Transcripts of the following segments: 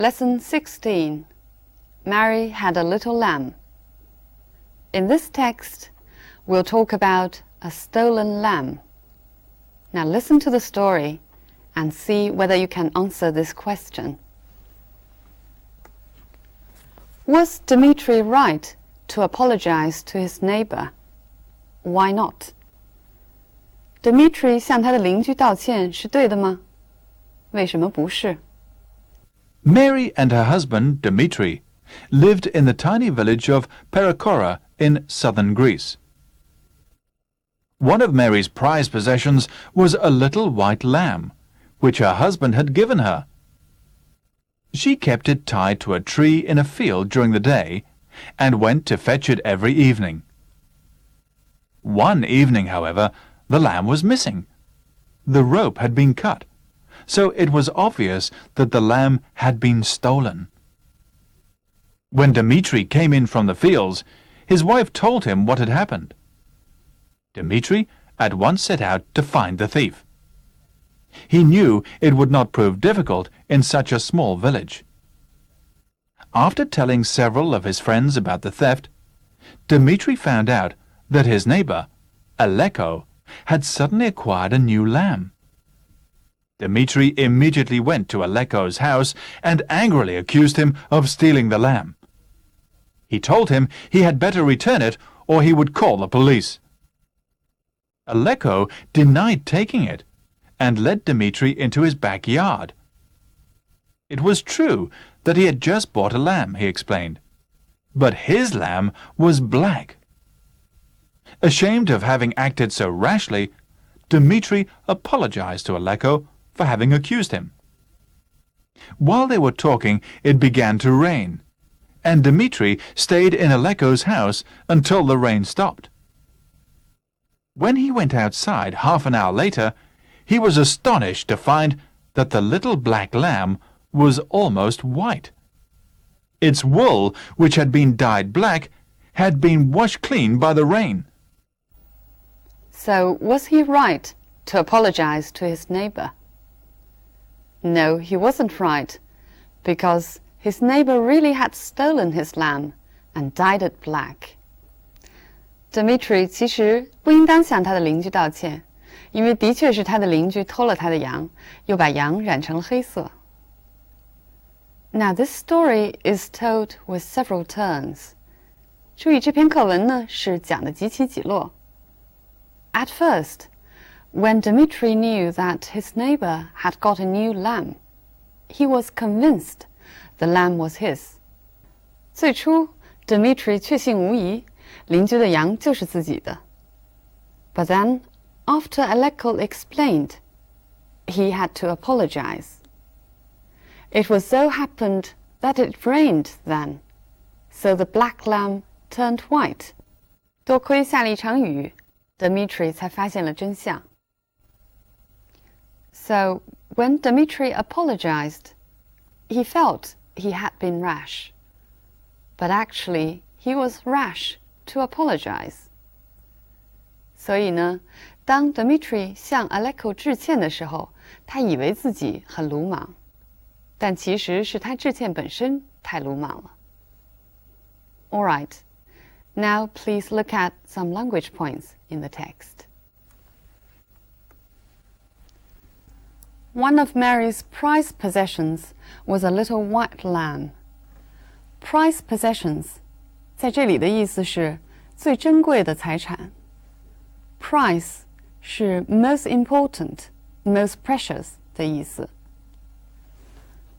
Lesson 16. Mary had a little lamb. In this text, we'll talk about a stolen lamb. Now listen to the story and see whether you can answer this question. Was Dmitri right to apologize to his neighbor? Why not? Dmitri 向他的邻居道歉是对的吗？为什么不是？ Mary and her husband, Dmitri, lived in the tiny village of Perikora in southern Greece. One of Mary's prized possessions was a little white lamb, which her husband had given her. She kept it tied to a tree in a field during the day and went to fetch it every evening. One evening, however, the lamb was missing. The rope had been cut, so it was obvious that the lamb had been stolen. When Dmitri came in from the fields, his wife told him what had happened. Dmitri at once set out to find the thief. He knew it would not prove difficult in such a small village. After telling several of his friends about the theft, Dmitri found out that his neighbor, Aleko, had suddenly acquired a new lamb. Dmitri immediately went to Aleko's house and angrily accused him of stealing the lamb. He told him he had better return it or he would call the police. Aleko denied taking it and led Dmitri into his backyard. It was true that he had just bought a lamb, he explained, but his lamb was black. Ashamed of having acted so rashly, Dmitri apologized to Aleko for having accused him. While they were talking, it began to rain, and Dmitri stayed in Aleko's house until the rain stopped. When he went outside half an hour later, he was astonished to find that the little black lamb was almost white. Its wool, which had been dyed black, had been washed clean by the rain. So, was he right to apologize to his neighbor? No, he wasn't right, because his neighbor really had stolen his lamb and dyed it black. Dmitri 其实不应当向他的邻居道歉，因为的确是他的邻居偷了他的羊，又把羊染成了黑色。Now this story is told with several turns. 注意这篇课文呢是讲的几起几落。At first, when Dmitri knew that his neighbor had got a new lamb, he was convinced the lamb was his. 最初 Dmitri 确信无疑，邻居的羊就是自己的。But then, after Aleko explained, he had to apologize. It was so happened that it rained then, so the black lamb turned white. 多亏下了一场雨，Dmitri 才发现了真相。So, when Dmitri apologized, he felt he had been rash. But actually, he was rash to apologize. 所以呢，当 Dmitri 向 Aleko 致歉的时候，他以为自己很鲁莽，但其实是他致歉本身太鲁莽了。All right, now please look at some language points in the text. One of Mary's prized possessions was a little white lamb. Prized possessions 在这里的意思是最珍贵的财产。Prize 是 most important, most precious 的意思。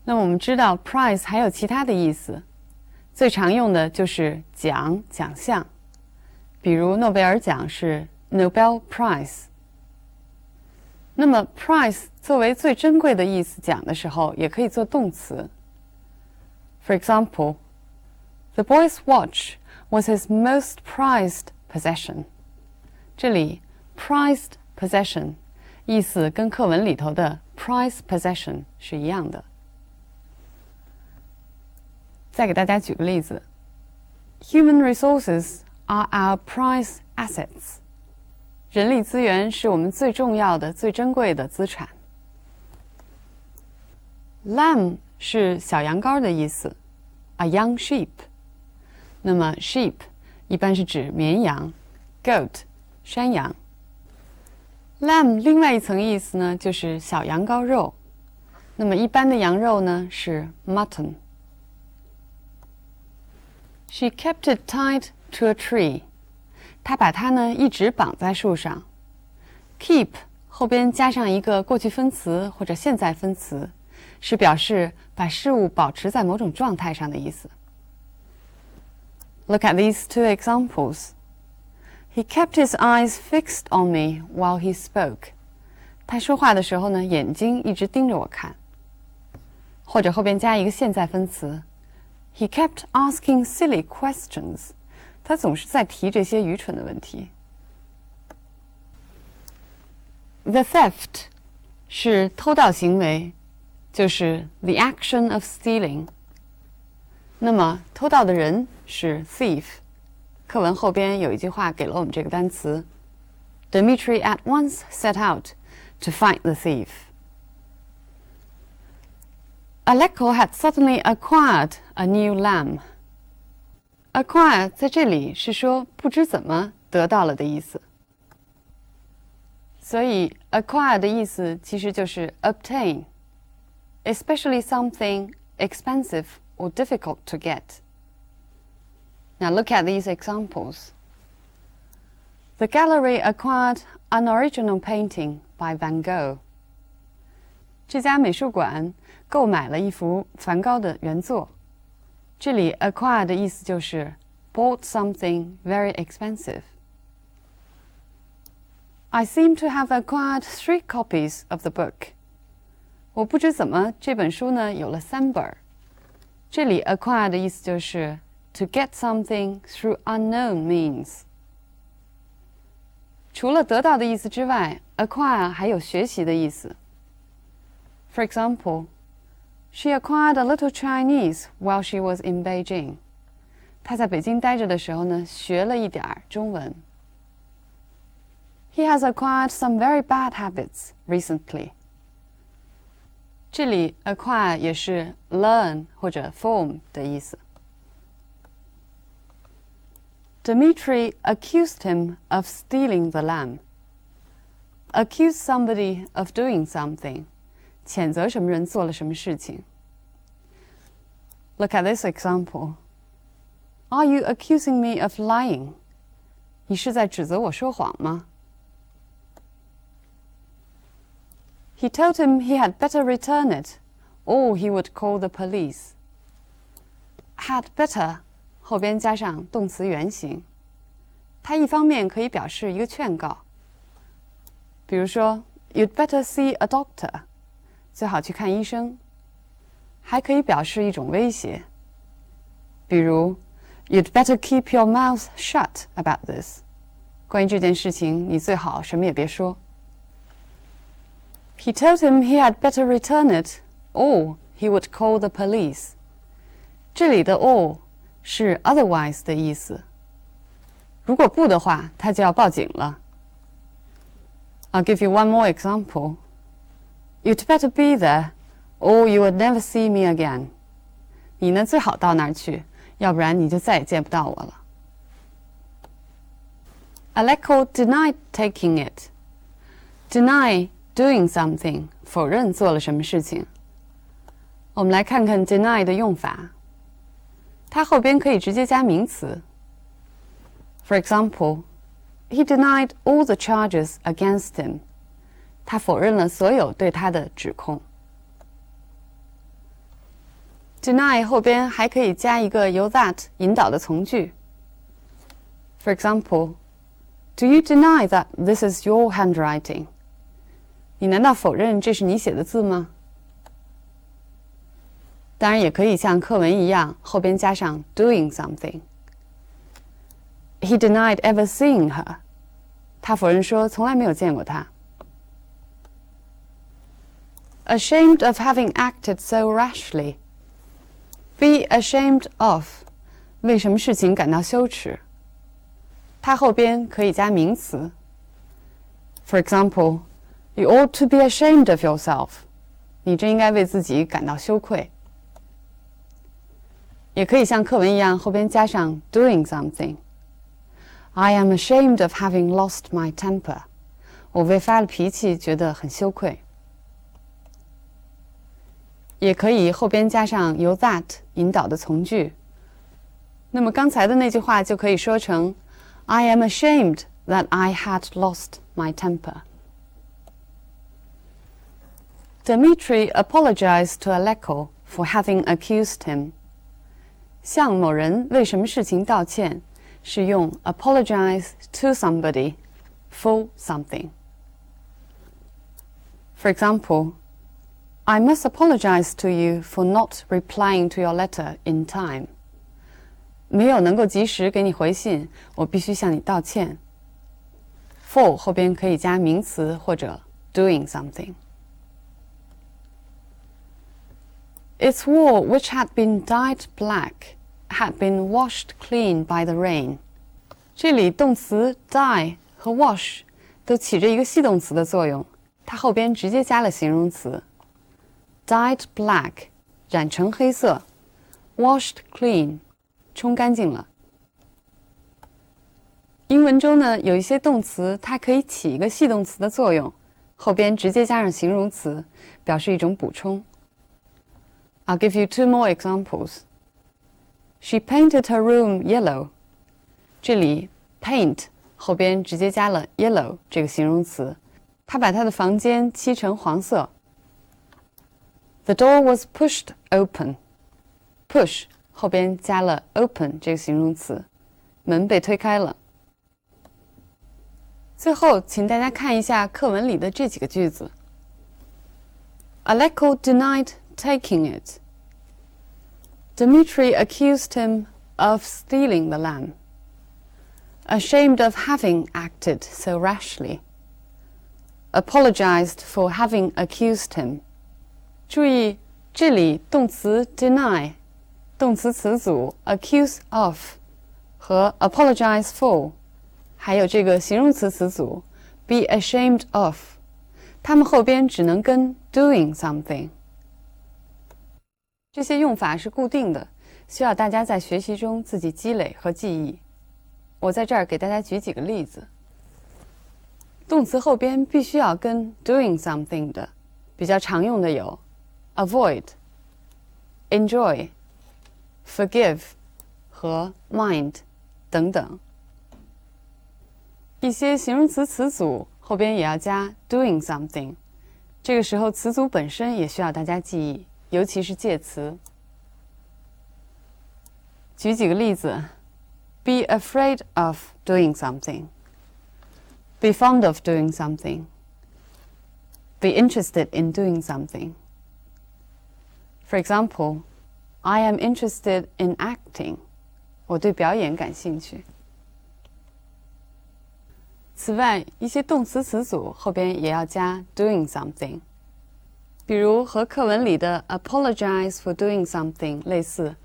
那我们知道 prize 还有其他的意思，最常用的就是奖、奖项，比如诺贝尔奖是 Nobel Prize。那么 prize 作为最珍贵的意思讲的时候，也可以做动词。For example, the boy's watch was his most prized possession. 这里 prized possession 意思跟课文里头的 prized possession 是一样的。再给大家举个例子 ，Human resources are our prized assets. 人力资源是我们最重要的、最珍贵的资产。Lamb 是小羊羔的意思 ，a young sheep。那么 sheep 一般是指绵羊 ，goat 山羊。lamb 另外一层意思呢，就是小羊羔肉。那么一般的羊肉呢是 mutton。She kept it tied to a tree。她把它呢一直绑在树上。keep 后边加上一个过去分词或者现在分词，是表示把事物保持在某种状态上的意思。Look at these two examples. He kept his eyes fixed on me while he spoke. 他说话的时候呢，眼睛一直盯着我看。或者后边加一个现在分词 He kept asking silly questions. 他总是在提这些愚蠢的问题。The theft 是偷盗行为，就是 the action of stealing。那么偷盗的人是 thief。课文后边有一句话给了我们这个单词 Dmitry at once set out to fight the thief. Aleko had suddenly acquired a new lamb. Acquire 在这里是说不知怎么得到了的意思，所以 acquire 的意思其实就是 obtain, especially something expensive or difficult to get. Now look at these examples. The gallery acquired an original painting by Van Gogh. 这家美术馆购买了一幅梵高的原作。这里 acquire 的意思就是 bought something very expensive. I seem to have acquired 3 copies of the book. 我不知怎么这本书呢有了3本。这里 acquire 的意思就是 to get something through unknown means. 除了得到的意思之外 acquire 还有学习的意思。For example, she acquired a little Chinese while she was in Beijing. 她在北京待着的时候呢，学了一点中文。He has acquired some very bad habits recently. 这里 acquire 也是 learn 或者 form 的意思。Dmitry accused him of stealing the lamb. Accuse somebody of doing something. 谴责什么人做了什么事情。Look at this example. Are you accusing me of lying? 你是在指责我说谎吗？ He told him he had better return it, or he would call the police. Had better 后边加上动词原形，它一方面可以表示一个劝告，比如说 You'd better see a doctor. 最好去看医生，还可以表示一种威胁，比如 You'd better keep your mouth shut about this. 关于这件事情，你最好什么也别说。He told him he had better return it, or he would call the police. 这里的 or 是 otherwise 的意思，如果不的话，他就要报警了。I'll give you one more example. You'd better be there, or you would never see me again. 你呢，最好到那儿去，要不然你就再也见不到我了。Aleko denied taking it. Deny doing something, 否认做了什么事情。我们来看看 deny 的用法。它后边可以直接加名词。For example, he denied all the charges against him. 他否认了所有对他的指控。Deny 后边还可以加一个由 that 引导的从句。For example, do you deny that this is your handwriting? 你难道否认这是你写的字吗？当然也可以像课文一样，后边加上 doing something. He denied ever seeing her. 他否认说从来没有见过她。Ashamed of having acted so rashly. Be ashamed of. 为什么事情感到羞耻？它后边可以加名词。For example, you ought to be ashamed of yourself. 你真应该为自己感到羞愧。也可以像课文一样后边加上 doing something. I am ashamed of having lost my temper. 我为发了脾气觉得很羞愧。也可以后边加上由 that 引导的从句。那么刚才的那句话就可以说成 I am ashamed that I had lost my temper. Dmitry apologized to Aleko for having accused him. 向某人为什么事情道歉是用 apologize to somebody for something. For example, I must apologize to you for not replying to your letter in time. 没有能够及时给你回信，我必须向你道歉。For 后边可以加名词或者 doing something. Its wall, which had been dyed black, had been washed clean by the rain. 这里动词 dye 和 wash 都起着一个系动词的作用，它后边直接加了形容词。Dyed black 染成黑色 washed clean 冲干净了。英文中呢，有一些动词它可以起一个系动词的作用，后边直接加上形容词，表示一种补充。I'll give you 2 more examples. She painted her room yellow. 这里 paint 后边直接加了 yellow 这个形容词，她把她的房间漆成黄色。The door was pushed open. Push 后边加了 open 这个形容词，门被推开了。最后，请大家看一下课文里的这几个句子。Aleko denied taking it. Dmitry accused him of stealing the lamb. Ashamed of having acted so rashly. Apologized for having accused him. 注意，这里动词 deny 动词词组 accuse of 和 apologize for 还有这个形容词词组 be ashamed of 它们后边只能跟 doing something。 这些用法是固定的，需要大家在学习中自己积累和记忆。我在这儿给大家举几个例子。动词后边必须要跟 doing something 的，比较常用的有 avoid, enjoy, forgive 和 mind 等等。一些形容词词组后边也要加 doing something， 这个时候词组本身也需要大家记忆，尤其是介词。举几个例子 ：be afraid of doing something, be fond of doing something, be interested in doing something. For example, I am interested in acting. 我对表演感兴趣。此外，一些动词词组后边也要加 doing something， 比如和课文里的 apologize for doing something 类似，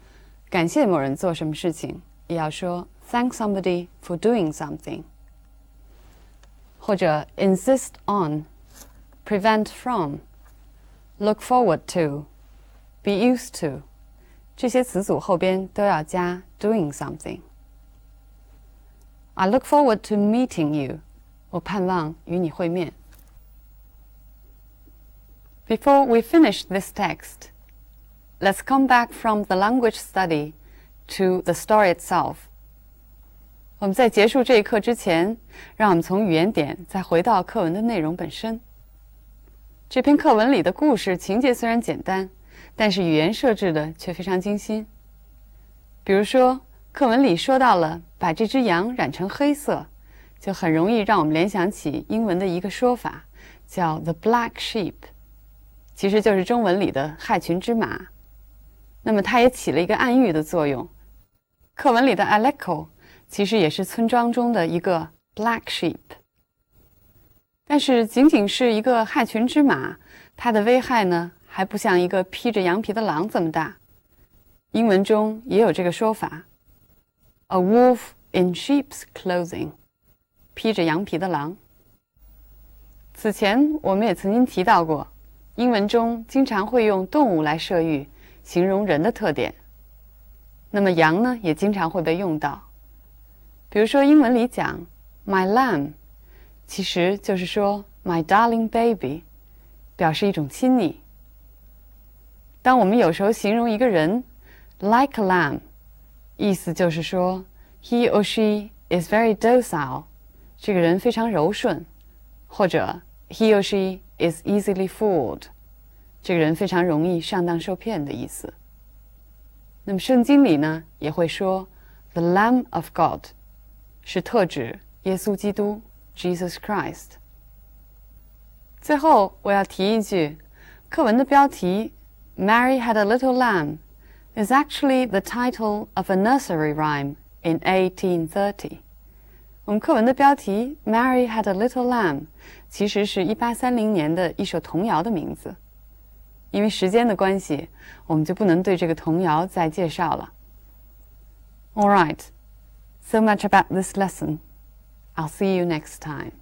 感谢某人做什么事情，也要说 thank somebody for doing something， 或者 insist on, prevent from, look forward to, be used to， 这些词组后边都要加 doing something。 I look forward to meeting you. 我盼望与你会面。Before we finish this text, let's come back from the language study to the story itself. 我们在结束这一课之前，让我们从语言点再回到课文的内容本身。这篇课文里的故事情节虽然简单，但是语言设置的却非常精心。比如说，课文里说到了把这只羊染成黑色，就很容易让我们联想起英文的一个说法，叫 the black sheep， 其实就是中文里的害群之马。那么它也起了一个暗喻的作用。课文里的 Aleko 其实也是村庄中的一个 black sheep， 但是仅仅是一个害群之马，它的危害呢还不像一个披着羊皮的狼这么大。英文中也有这个说法 ，a wolf in sheep's clothing， 披着羊皮的狼。此前我们也曾经提到过，英文中经常会用动物来设喻，形容人的特点。那么羊呢，也经常会被用到。比如说英文里讲 my lamb， 其实就是说 my darling baby， 表示一种亲昵。当我们有时候形容一个人 like a lamb， 意思就是说 he or she is very docile， 这个人非常柔顺，或者 he or she is easily fooled， 这个人非常容易上当受骗的意思。那么圣经里呢，也会说 the Lamb of God， 是特指耶稣基督 Jesus Christ。 最后我要提一句，课文的标题 Mary had a little lamb is actually the title of a nursery rhyme in 1830。 我们课文的标题 Mary had a little lamb 其实是1830年的一首童谣的名字。因为时间的关系，我们就不能对这个童谣再介绍了。All right, so much about this lesson. I'll see you next time.